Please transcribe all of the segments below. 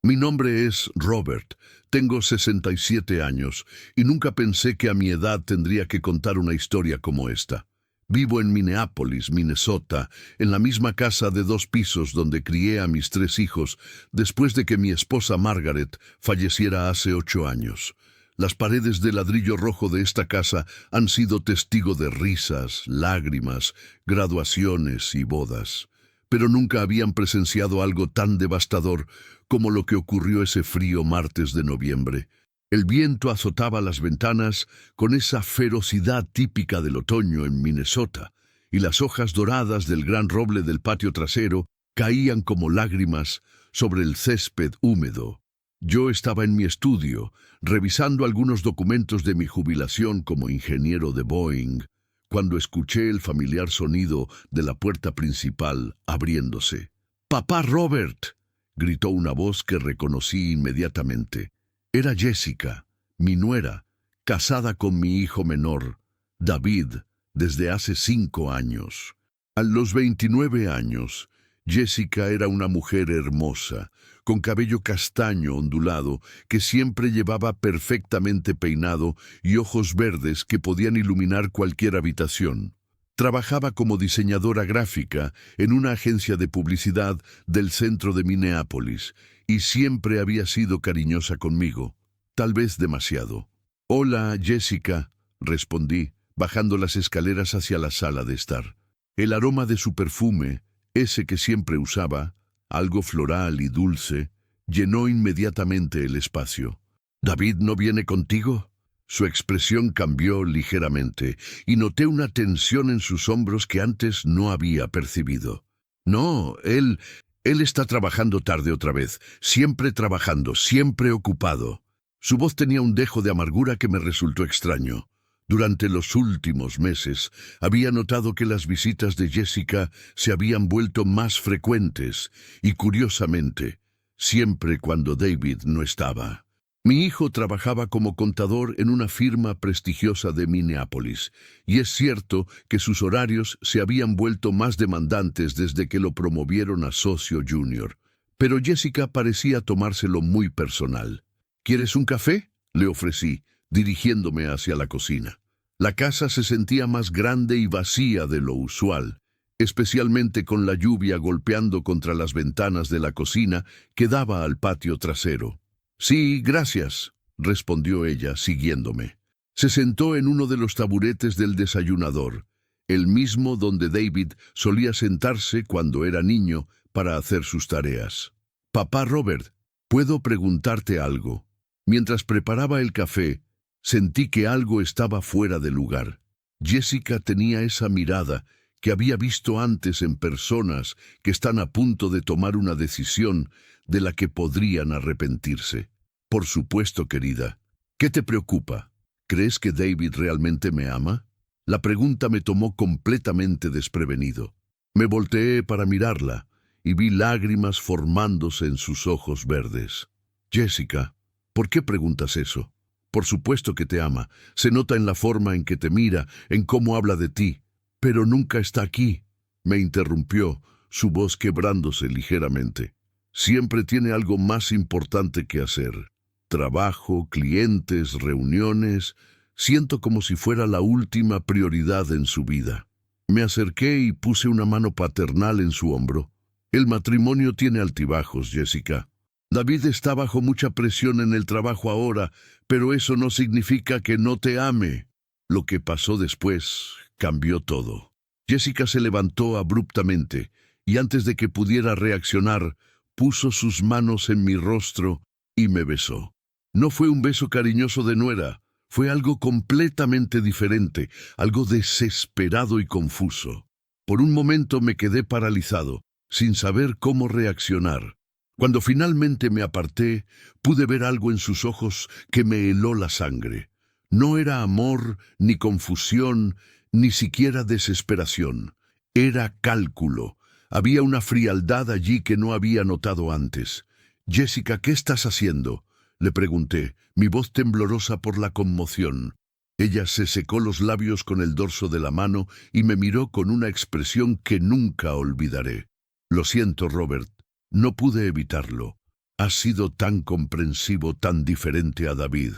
Mi nombre es Robert, tengo 67 años y nunca pensé que a mi edad tendría que contar una historia como esta. Vivo en Minneapolis, Minnesota, en la misma casa de 2 pisos donde crié a mis 3 hijos después de que mi esposa Margaret falleciera hace 8 años. Las paredes de ladrillo rojo de esta casa han sido testigo de risas, lágrimas, graduaciones y bodas. Pero nunca habían presenciado algo tan devastador como lo que ocurrió ese frío martes de noviembre. El viento azotaba las ventanas con esa ferocidad típica del otoño en Minnesota, y las hojas doradas del gran roble del patio trasero caían como lágrimas sobre el césped húmedo. Yo estaba en mi estudio, revisando algunos documentos de mi jubilación como ingeniero de Boeing, cuando escuché el familiar sonido de la puerta principal abriéndose. «¡Papá Robert!», gritó una voz que reconocí inmediatamente. Era Jessica, mi nuera, casada con mi hijo menor, David, desde hace 5 años. A los 29 años, Jessica era una mujer hermosa, con cabello castaño ondulado, que siempre llevaba perfectamente peinado y ojos verdes que podían iluminar cualquier habitación. Trabajaba como diseñadora gráfica en una agencia de publicidad del centro de Minneapolis y siempre había sido cariñosa conmigo, tal vez demasiado. «Hola, Jessica», respondí, bajando las escaleras hacia la sala de estar. El aroma de su perfume, ese que siempre usaba, algo floral y dulce, llenó inmediatamente el espacio. «¿David no viene contigo?». Su expresión cambió ligeramente y noté una tensión en sus hombros que antes no había percibido. «No, él está trabajando tarde otra vez, siempre trabajando, siempre ocupado». Su voz tenía un dejo de amargura que me resultó extraño. Durante los últimos meses había notado que las visitas de Jessica se habían vuelto más frecuentes y, curiosamente, siempre cuando David no estaba. Mi hijo trabajaba como contador en una firma prestigiosa de Minneapolis, y es cierto que sus horarios se habían vuelto más demandantes desde que lo promovieron a socio junior. Pero Jessica parecía tomárselo muy personal. «¿Quieres un café?», le ofrecí, dirigiéndome hacia la cocina. La casa se sentía más grande y vacía de lo usual, especialmente con la lluvia golpeando contra las ventanas de la cocina que daba al patio trasero. «Sí, gracias», respondió ella, siguiéndome. Se sentó en uno de los taburetes del desayunador, el mismo donde David solía sentarse cuando era niño para hacer sus tareas. «Papá Robert, ¿puedo preguntarte algo?». Mientras preparaba el café, sentí que algo estaba fuera de lugar. Jessica tenía esa mirada que había visto antes en personas que están a punto de tomar una decisión de la que podrían arrepentirse. «Por supuesto, querida. ¿Qué te preocupa? ¿Crees que David realmente me ama?». La pregunta me tomó completamente desprevenido. Me volteé para mirarla y vi lágrimas formándose en sus ojos verdes. «Jessica, ¿por qué preguntas eso? Por supuesto que te ama. Se nota en la forma en que te mira, en cómo habla de ti. Pero nunca está aquí», me interrumpió, su voz quebrándose ligeramente. «Siempre tiene algo más importante que hacer. Trabajo, clientes, reuniones. Siento como si fuera la última prioridad en su vida». Me acerqué y puse una mano paternal en su hombro. «El matrimonio tiene altibajos, Jessica. David está bajo mucha presión en el trabajo ahora, pero eso no significa que no te ame». Lo que pasó después cambió todo. Jessica se levantó abruptamente y antes de que pudiera reaccionar, puso sus manos en mi rostro y me besó. No fue un beso cariñoso de nuera, fue algo completamente diferente, algo desesperado y confuso. Por un momento me quedé paralizado, sin saber cómo reaccionar. Cuando finalmente me aparté, pude ver algo en sus ojos que me heló la sangre. No era amor, ni confusión, ni siquiera desesperación. Era cálculo. Había una frialdad allí que no había notado antes. «Jessica, ¿qué estás haciendo?», le pregunté, mi voz temblorosa por la conmoción. Ella se secó los labios con el dorso de la mano y me miró con una expresión que nunca olvidaré. «Lo siento, Robert. No pude evitarlo. Has sido tan comprensivo, tan diferente a David.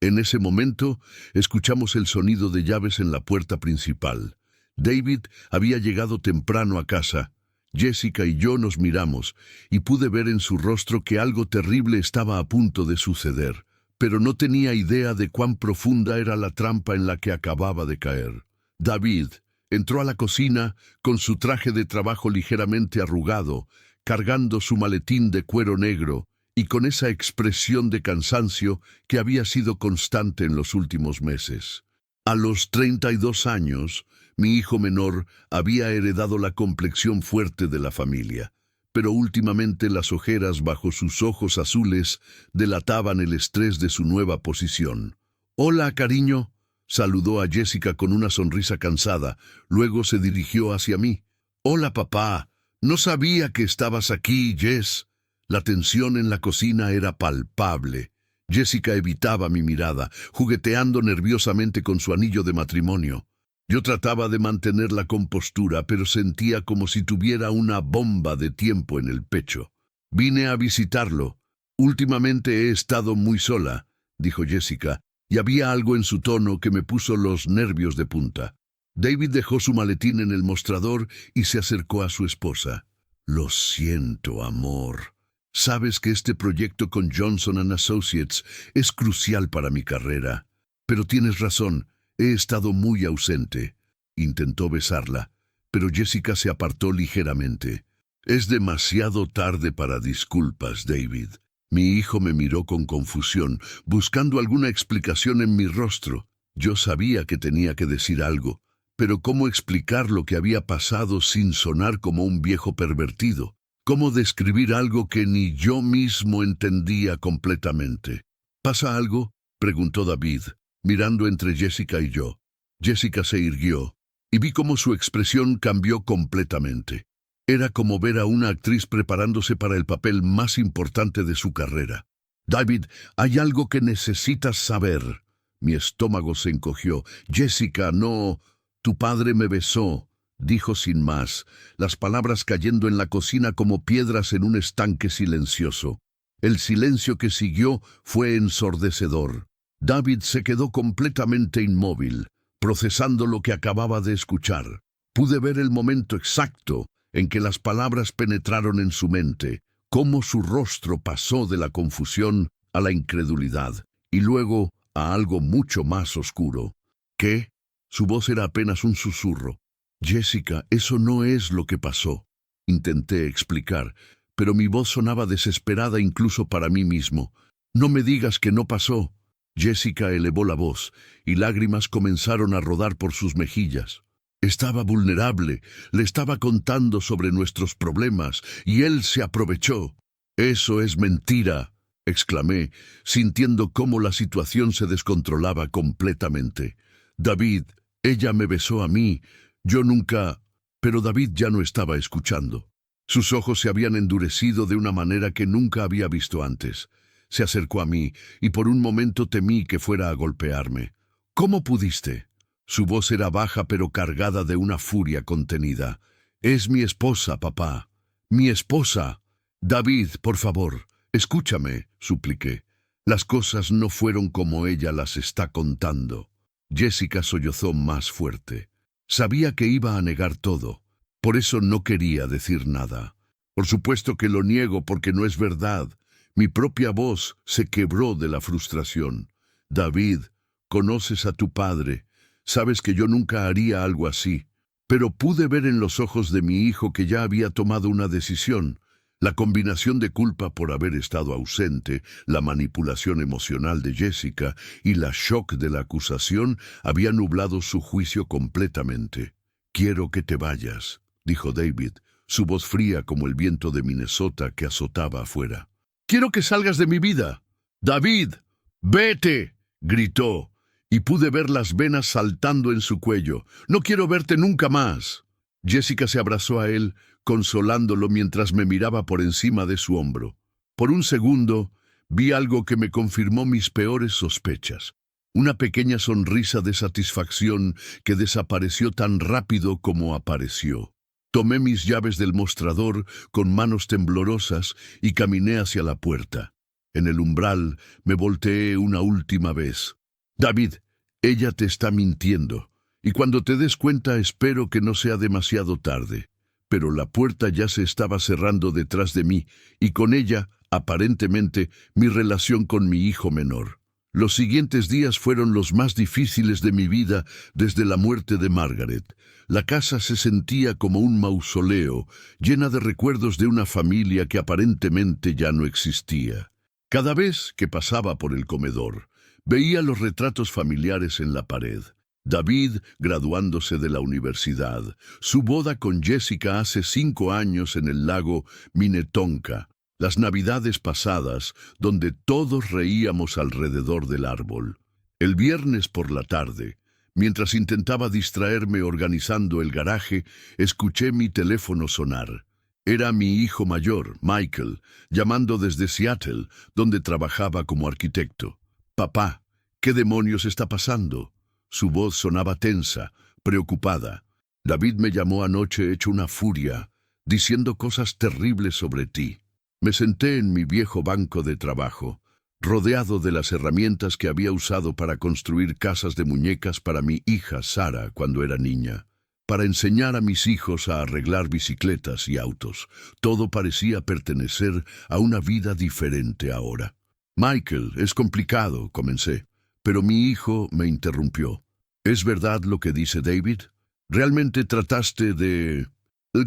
En ese momento, escuchamos el sonido de llaves en la puerta principal. David había llegado temprano a casa. Jessica y yo nos miramos, y pude ver en su rostro que algo terrible estaba a punto de suceder, pero no tenía idea de cuán profunda era la trampa en la que acababa de caer. David entró a la cocina con su traje de trabajo ligeramente arrugado, cargando su maletín de cuero negro, y con esa expresión de cansancio que había sido constante en los últimos meses. A los 32 años, mi hijo menor había heredado la complexión fuerte de la familia, pero últimamente las ojeras bajo sus ojos azules delataban el estrés de su nueva posición. «Hola, cariño», saludó a Jessica con una sonrisa cansada, luego se dirigió hacia mí. «Hola, papá. No sabía que estabas aquí, Jess». La tensión en la cocina era palpable. Jessica evitaba mi mirada, jugueteando nerviosamente con su anillo de matrimonio. Yo trataba de mantener la compostura, pero sentía como si tuviera una bomba de tiempo en el pecho. «Vine a visitarlo. Últimamente he estado muy sola», dijo Jessica, y había algo en su tono que me puso los nervios de punta. David dejó su maletín en el mostrador y se acercó a su esposa. «Lo siento, amor. Sabes que este proyecto con Johnson & Associates es crucial para mi carrera. Pero tienes razón, he estado muy ausente». Intentó besarla, pero Jessica se apartó ligeramente. «Es demasiado tarde para disculpas, David». Mi hijo me miró con confusión, buscando alguna explicación en mi rostro. Yo sabía que tenía que decir algo, pero ¿cómo explicar lo que había pasado sin sonar como un viejo pervertido? ¿Cómo describir algo que ni yo mismo entendía completamente? «¿Pasa algo?», preguntó David, mirando entre Jessica y yo. Jessica se irguió, y vi cómo su expresión cambió completamente. Era como ver a una actriz preparándose para el papel más importante de su carrera. «David, hay algo que necesitas saber». Mi estómago se encogió. «Jessica, no. Tu padre me besó», dijo sin más, las palabras cayendo en la cocina como piedras en un estanque silencioso. El silencio que siguió fue ensordecedor. David se quedó completamente inmóvil, procesando lo que acababa de escuchar. Pude ver el momento exacto en que las palabras penetraron en su mente, cómo su rostro pasó de la confusión a la incredulidad, y luego a algo mucho más oscuro. «¿Qué?». Su voz era apenas un susurro. «Jessica, eso no es lo que pasó». Intenté explicar, pero mi voz sonaba desesperada incluso para mí mismo. «No me digas que no pasó». Jessica elevó la voz, y lágrimas comenzaron a rodar por sus mejillas. «Estaba vulnerable, le estaba contando sobre nuestros problemas, y él se aprovechó». «Eso es mentira», exclamé, sintiendo cómo la situación se descontrolaba completamente. «David, ella me besó a mí. Yo nunca...». Pero David ya no estaba escuchando. Sus ojos se habían endurecido de una manera que nunca había visto antes. Se acercó a mí, y por un momento temí que fuera a golpearme. «¿Cómo pudiste?». Su voz era baja pero cargada de una furia contenida. «Es mi esposa, papá. Mi esposa». «David, por favor, escúchame», supliqué. «Las cosas no fueron como ella las está contando». Jessica sollozó más fuerte. Sabía que iba a negar todo. Por eso no quería decir nada. «Por supuesto que lo niego porque no es verdad». Mi propia voz se quebró de la frustración. «David, conoces a tu padre. Sabes que yo nunca haría algo así». Pero pude ver en los ojos de mi hijo que ya había tomado una decisión. La combinación de culpa por haber estado ausente, la manipulación emocional de Jessica y la shock de la acusación había nublado su juicio completamente. «Quiero que te vayas», dijo David, su voz fría como el viento de Minnesota que azotaba afuera. «Quiero que salgas de mi vida». «David, vete», gritó, y pude ver las venas saltando en su cuello. «No quiero verte nunca más». Jessica se abrazó a él, consolándolo mientras me miraba por encima de su hombro. Por un segundo, vi algo que me confirmó mis peores sospechas. Una pequeña sonrisa de satisfacción que desapareció tan rápido como apareció. Tomé mis llaves del mostrador con manos temblorosas y caminé hacia la puerta. En el umbral me volteé una última vez. David, ella te está mintiendo, y cuando te des cuenta espero que no sea demasiado tarde. Pero la puerta ya se estaba cerrando detrás de mí, y con ella, aparentemente, mi relación con mi hijo menor. Los siguientes días fueron los más difíciles de mi vida desde la muerte de Margaret. La casa se sentía como un mausoleo, llena de recuerdos de una familia que aparentemente ya no existía. Cada vez que pasaba por el comedor, veía los retratos familiares en la pared. David graduándose de la universidad, su boda con Jessica hace 5 años en el lago Minnetonka, las navidades pasadas donde todos reíamos alrededor del árbol. El viernes por la tarde, mientras intentaba distraerme organizando el garaje, escuché mi teléfono sonar. Era mi hijo mayor, Michael, llamando desde Seattle, donde trabajaba como arquitecto. «Papá, ¿qué demonios está pasando?» Su voz sonaba tensa, preocupada. «David me llamó anoche hecho una furia, diciendo cosas terribles sobre ti». Me senté en mi viejo banco de trabajo, rodeado de las herramientas que había usado para construir casas de muñecas para mi hija Sara cuando era niña, para enseñar a mis hijos a arreglar bicicletas y autos. Todo parecía pertenecer a una vida diferente ahora. «Michael, es complicado», comencé, pero mi hijo me interrumpió. «¿Es verdad lo que dice David? ¿Realmente trataste de...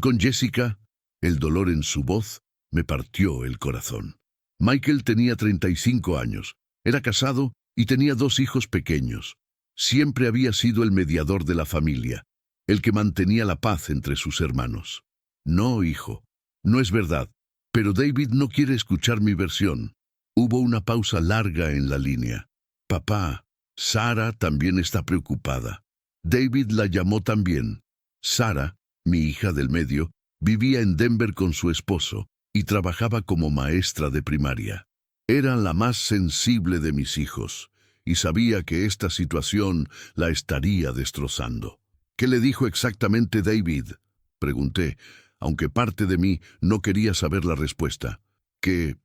con Jessica?» El dolor en su voz me partió el corazón. Michael tenía 35 años, era casado y tenía 2 hijos pequeños. Siempre había sido el mediador de la familia, el que mantenía la paz entre sus hermanos. «No, hijo, no es verdad, pero David no quiere escuchar mi versión». Hubo una pausa larga en la línea. «Papá, Sara también está preocupada». David la llamó también. Sara, mi hija del medio, vivía en Denver con su esposo y trabajaba como maestra de primaria. Era la más sensible de mis hijos, y sabía que esta situación la estaría destrozando. «¿Qué le dijo exactamente David?», pregunté, aunque parte de mí no quería saber la respuesta. «Que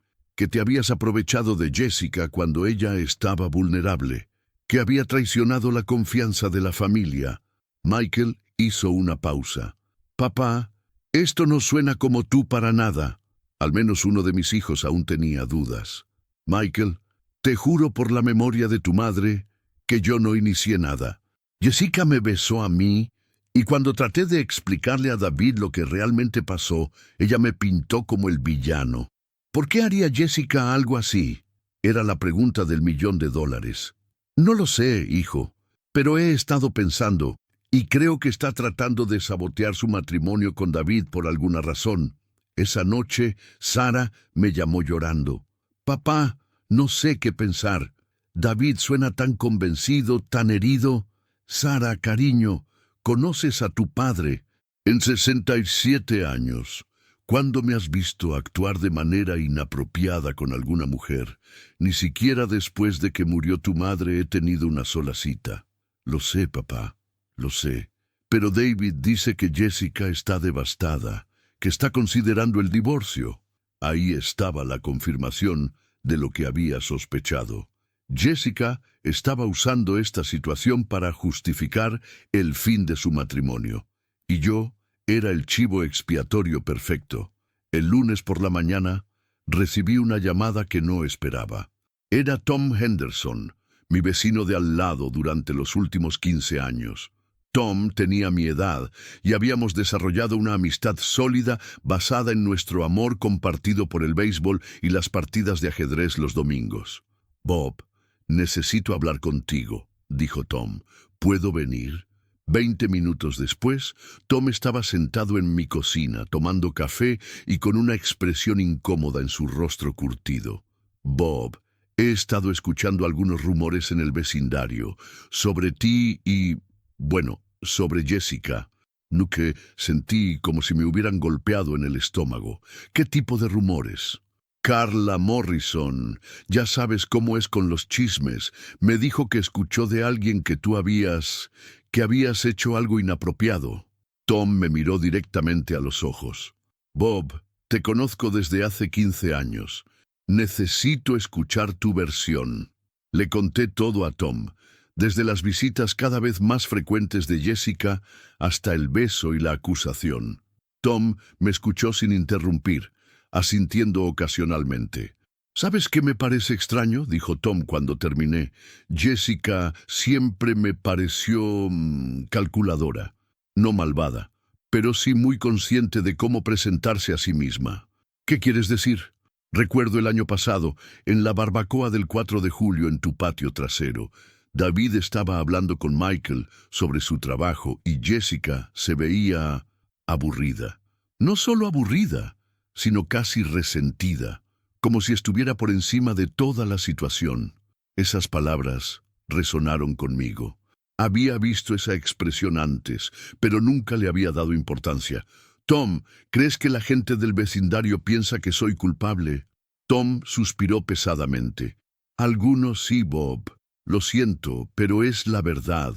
te habías aprovechado de Jessica cuando ella estaba vulnerable, que había traicionado la confianza de la familia». Michael hizo una pausa. «Papá, esto no suena como tú para nada». Al menos uno de mis hijos aún tenía dudas. «Michael, te juro por la memoria de tu madre que yo no inicié nada. Jessica me besó a mí, y cuando traté de explicarle a David lo que realmente pasó, ella me pintó como el villano». «¿Por qué haría Jessica algo así?», era la pregunta del $1.000.000. «No lo sé, hijo, pero he estado pensando, y creo que está tratando de sabotear su matrimonio con David por alguna razón. Esa noche, Sara me llamó llorando. «Papá, no sé qué pensar. David suena tan convencido, tan herido. Sara, cariño, conoces a tu padre. En 67 años, ¿cuándo me has visto actuar de manera inapropiada con alguna mujer? Ni siquiera después de que murió tu madre he tenido una sola cita». «Lo sé, papá, lo sé. Pero David dice que Jessica está devastada, que está considerando el divorcio». Ahí estaba la confirmación de lo que había sospechado. Jessica estaba usando esta situación para justificar el fin de su matrimonio. Y yo era el chivo expiatorio perfecto. El lunes por la mañana recibí una llamada que no esperaba. Era Tom Henderson, mi vecino de al lado durante los últimos 15 años. Tom tenía mi edad y habíamos desarrollado una amistad sólida basada en nuestro amor compartido por el béisbol y las partidas de ajedrez los domingos. «Bob, necesito hablar contigo», dijo Tom. «¿Puedo venir?». 20 minutos después, Tom estaba sentado en mi cocina, tomando café y con una expresión incómoda en su rostro curtido. «Bob, he estado escuchando algunos rumores en el vecindario sobre ti y... bueno, sobre Jessica». Nuke sentí como si me hubieran golpeado en el estómago. «¿Qué tipo de rumores?». «Carla Morrison, ya sabes cómo es con los chismes, me dijo que escuchó de alguien que habías hecho algo inapropiado». Tom me miró directamente a los ojos. Bob, te conozco desde hace 15 años. Necesito escuchar tu versión. Le conté todo a Tom, desde las visitas cada vez más frecuentes de Jessica hasta el beso y la acusación. Tom me escuchó sin interrumpir, asintiendo ocasionalmente. «¿Sabes qué me parece extraño?», dijo Tom cuando terminé. «Jessica siempre me pareció calculadora, no malvada, pero sí muy consciente de cómo presentarse a sí misma». «¿Qué quieres decir?». «Recuerdo el año pasado, en la barbacoa del 4 de julio en tu patio trasero. David estaba hablando con Michael sobre su trabajo y Jessica se veía aburrida. No solo aburrida, sino casi resentida, como si estuviera por encima de toda la situación». Esas palabras resonaron conmigo. Había visto esa expresión antes, pero nunca le había dado importancia. «Tom, ¿crees que la gente del vecindario piensa que soy culpable?». Tom suspiró pesadamente. «Algunos sí, Bob. Lo siento, pero es la verdad.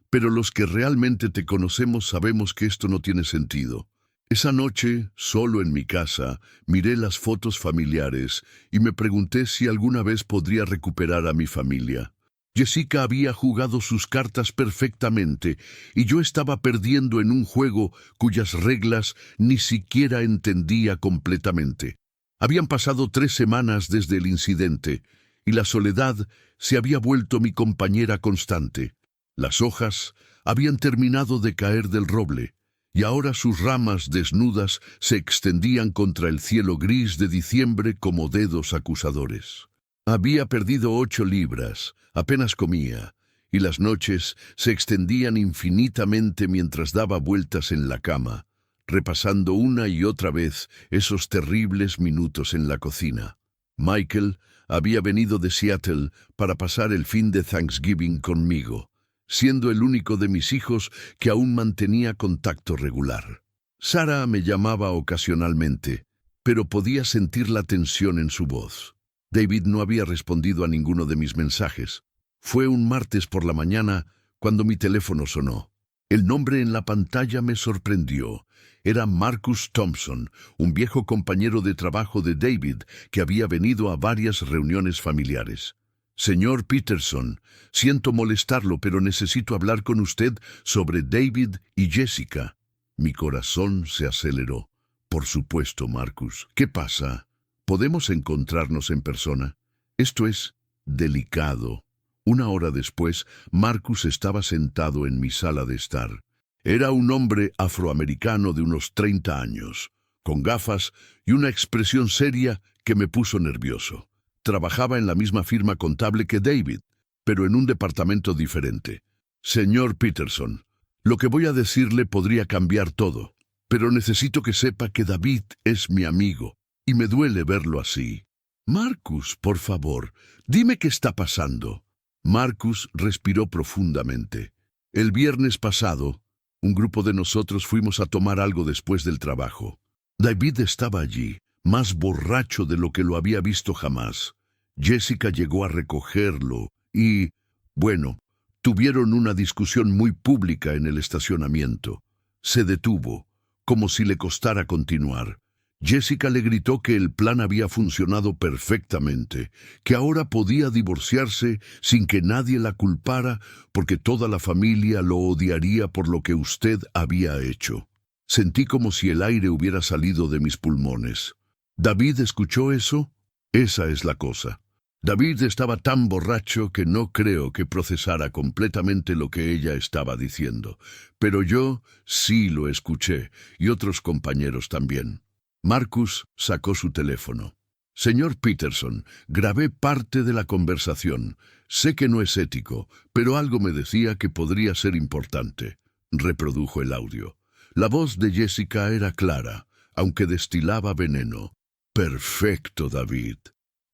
Pero los que realmente te conocemos sabemos que esto no tiene sentido». Esa noche, solo en mi casa, miré las fotos familiares y me pregunté si alguna vez podría recuperar a mi familia. Jessica había jugado sus cartas perfectamente y yo estaba perdiendo en un juego cuyas reglas ni siquiera entendía completamente. Habían pasado 3 semanas desde el incidente y la soledad se había vuelto mi compañera constante. Las hojas habían terminado de caer del roble y ahora sus ramas desnudas se extendían contra el cielo gris de diciembre como dedos acusadores. Había perdido 8 libras, apenas comía, y las noches se extendían infinitamente mientras daba vueltas en la cama, repasando una y otra vez esos terribles minutos en la cocina. Michael había venido de Seattle para pasar el fin de Thanksgiving conmigo, siendo el único de mis hijos que aún mantenía contacto regular. Sarah me llamaba ocasionalmente, pero podía sentir la tensión en su voz. David no había respondido a ninguno de mis mensajes. Fue un martes por la mañana cuando mi teléfono sonó. El nombre en la pantalla me sorprendió. Era Marcus Thompson, un viejo compañero de trabajo de David que había venido a varias reuniones familiares. «Señor Peterson, siento molestarlo, pero necesito hablar con usted sobre David y Jessica». Mi corazón se aceleró. «Por supuesto, Marcus. ¿Qué pasa? ¿Podemos encontrarnos en persona? Esto es delicado». 1 hora después, Marcus estaba sentado en mi sala de estar. Era un hombre afroamericano de unos 30 años, con gafas y una expresión seria que me puso nervioso. Trabajaba en la misma firma contable que David, pero en un departamento diferente. «Señor Peterson, lo que voy a decirle podría cambiar todo, pero necesito que sepa que David es mi amigo, y me duele verlo así». «Marcus, por favor, dime qué está pasando». Marcus respiró profundamente. «El viernes pasado, un grupo de nosotros fuimos a tomar algo después del trabajo. David estaba allí, más borracho de lo que lo había visto jamás. Jessica llegó a recogerlo y, bueno, tuvieron una discusión muy pública en el estacionamiento. Se detuvo, como si le costara continuar. Jessica le gritó que el plan había funcionado perfectamente, que ahora podía divorciarse sin que nadie la culpara porque toda la familia lo odiaría por lo que usted había hecho. Sentí como si el aire hubiera salido de mis pulmones. ¿David escuchó eso? Esa es la cosa. David estaba tan borracho que no creo que procesara completamente lo que ella estaba diciendo, pero yo sí lo escuché y otros compañeros también. Marcus sacó su teléfono. «Señor Peterson, grabé parte de la conversación. Sé que no es ético, pero algo me decía que podría ser importante». Reprodujo el audio. La voz de Jessica era clara, aunque destilaba veneno. «Perfecto, David.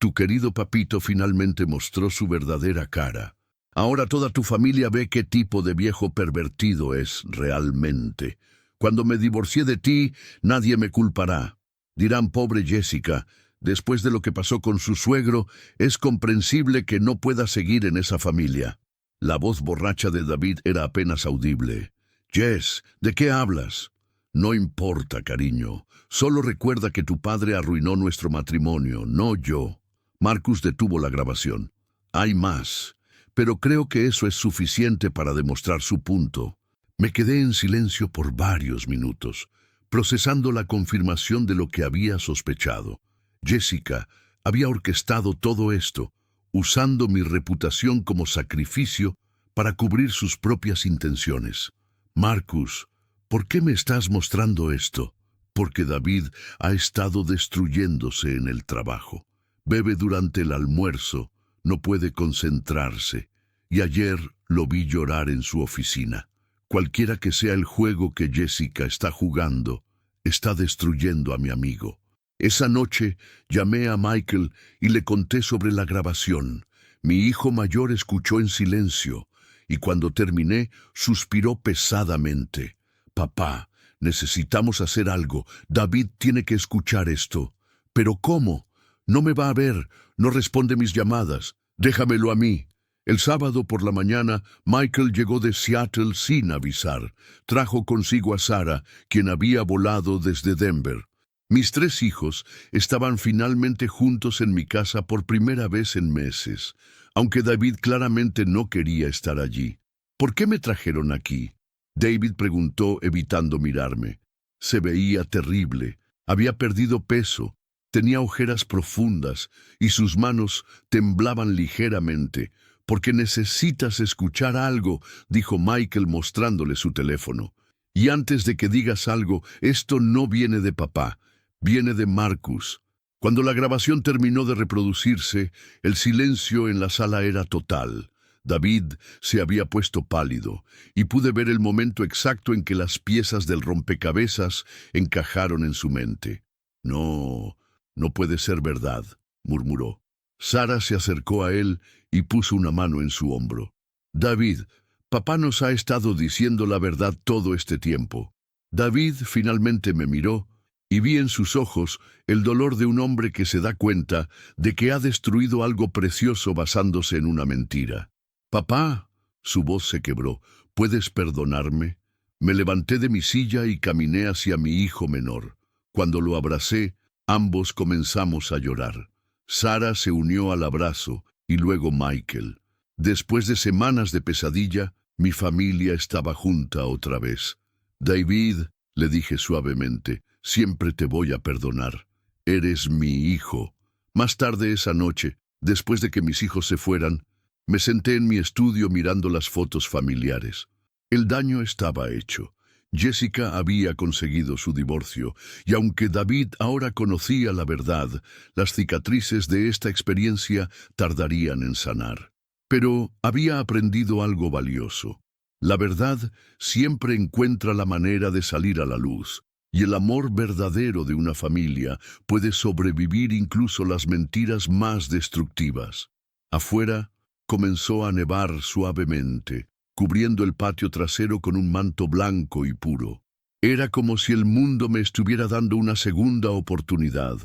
Tu querido papito finalmente mostró su verdadera cara. Ahora toda tu familia ve qué tipo de viejo pervertido es realmente. Cuando me divorcié de ti, nadie me culpará. Dirán, pobre Jessica, después de lo que pasó con su suegro, es comprensible que no pueda seguir en esa familia». La voz borracha de David era apenas audible. Jess, ¿de qué hablas? No importa, cariño. Solo recuerda que tu padre arruinó nuestro matrimonio, no yo. Marcus detuvo la grabación. Hay más, pero creo que eso es suficiente para demostrar su punto. Me quedé en silencio por varios minutos, procesando la confirmación de lo que había sospechado. Jessica había orquestado todo esto, usando mi reputación como sacrificio para cubrir sus propias intenciones. Marcus, ¿por qué me estás mostrando esto? Porque David ha estado destruyéndose en el trabajo. Bebe durante el almuerzo, no puede concentrarse, y ayer lo vi llorar en su oficina. Cualquiera que sea el juego que Jessica está jugando, está destruyendo a mi amigo. Esa noche llamé a Michael y le conté sobre la grabación. Mi hijo mayor escuchó en silencio, y cuando terminé, suspiró pesadamente. Papá, necesitamos hacer algo. David tiene que escuchar esto. ¿Pero cómo? No me va a ver, no responde mis llamadas. Déjamelo a mí. El sábado por la mañana, Michael llegó de Seattle sin avisar. Trajo consigo a Sarah, quien había volado desde Denver. Mis 3 hijos estaban finalmente juntos en mi casa por primera vez en meses, aunque David claramente no quería estar allí. ¿Por qué me trajeron aquí? David preguntó, evitando mirarme. Se veía terrible. Había perdido peso. Tenía ojeras profundas y sus manos temblaban ligeramente. «Porque necesitas escuchar algo», dijo Michael mostrándole su teléfono. «Y antes de que digas algo, esto no viene de papá, viene de Marcus». Cuando la grabación terminó de reproducirse, el silencio en la sala era total. David se había puesto pálido, y pude ver el momento exacto en que las piezas del rompecabezas encajaron en su mente. «No, no puede ser verdad», murmuró. Sarah se acercó a él y puso una mano en su hombro. «David, papá nos ha estado diciendo la verdad todo este tiempo». David finalmente me miró y vi en sus ojos el dolor de un hombre que se da cuenta de que ha destruido algo precioso basándose en una mentira. «Papá», su voz se quebró, «¿puedes perdonarme?» Me levanté de mi silla y caminé hacia mi hijo menor. Cuando lo abracé, ambos comenzamos a llorar. Sarah se unió al abrazo y luego Michael. Después de semanas de pesadilla, mi familia estaba junta otra vez. «David», le dije suavemente, «siempre te voy a perdonar. Eres mi hijo». Más tarde esa noche, después de que mis hijos se fueran, me senté en mi estudio mirando las fotos familiares. El daño estaba hecho. Jessica había conseguido su divorcio, y aunque David ahora conocía la verdad, las cicatrices de esta experiencia tardarían en sanar. Pero había aprendido algo valioso. La verdad siempre encuentra la manera de salir a la luz, y el amor verdadero de una familia puede sobrevivir incluso las mentiras más destructivas. Afuera comenzó a nevar suavemente, cubriendo el patio trasero con un manto blanco y puro. Era como si el mundo me estuviera dando una segunda oportunidad,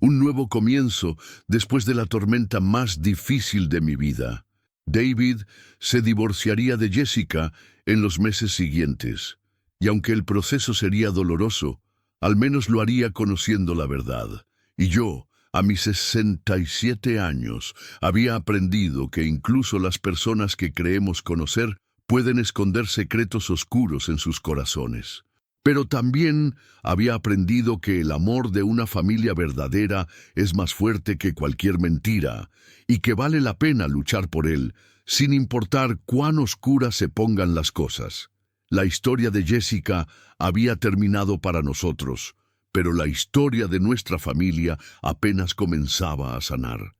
un nuevo comienzo después de la tormenta más difícil de mi vida. David se divorciaría de Jessica en los meses siguientes, y aunque el proceso sería doloroso, al menos lo haría conociendo la verdad. Y yo, a mis 67 años, había aprendido que incluso las personas que creemos conocer pueden esconder secretos oscuros en sus corazones. Pero también había aprendido que el amor de una familia verdadera es más fuerte que cualquier mentira, y que vale la pena luchar por él, sin importar cuán oscuras se pongan las cosas. La historia de Jessica había terminado para nosotros, pero la historia de nuestra familia apenas comenzaba a sanar.